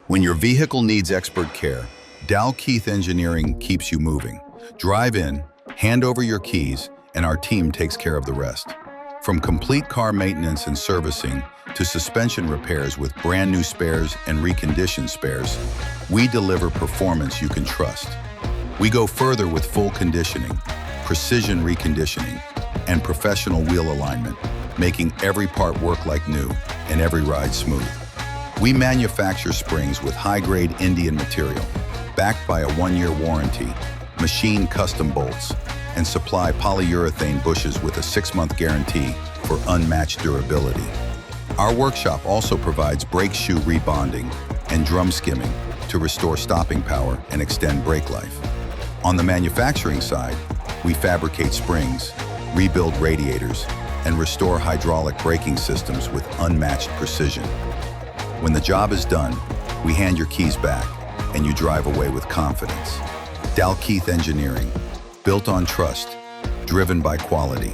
When your vehicle needs expert care, Dalkeith Engineering keeps you moving. Drive in, hand over your keys, and our team takes care of the rest. From complete car maintenance and servicing to suspension repairs with brand new spares and reconditioned spares, we deliver performance you can trust. We go further with full conditioning, precision reconditioning, and professional wheel alignment, making every part work like new and every ride smooth. We manufacture springs with high-grade Indian material, backed by a 1-year warranty, machine custom bolts, and supply polyurethane bushes with a 6-month guarantee for unmatched durability. Our workshop also provides brake shoe rebonding and drum skimming to restore stopping power and extend brake life. On the manufacturing side, we fabricate springs, rebuild radiators, and restore hydraulic braking systems with unmatched precision. When the job is done, we hand your keys back and you drive away with confidence. Dalkeith Engineering, built on trust, driven by quality.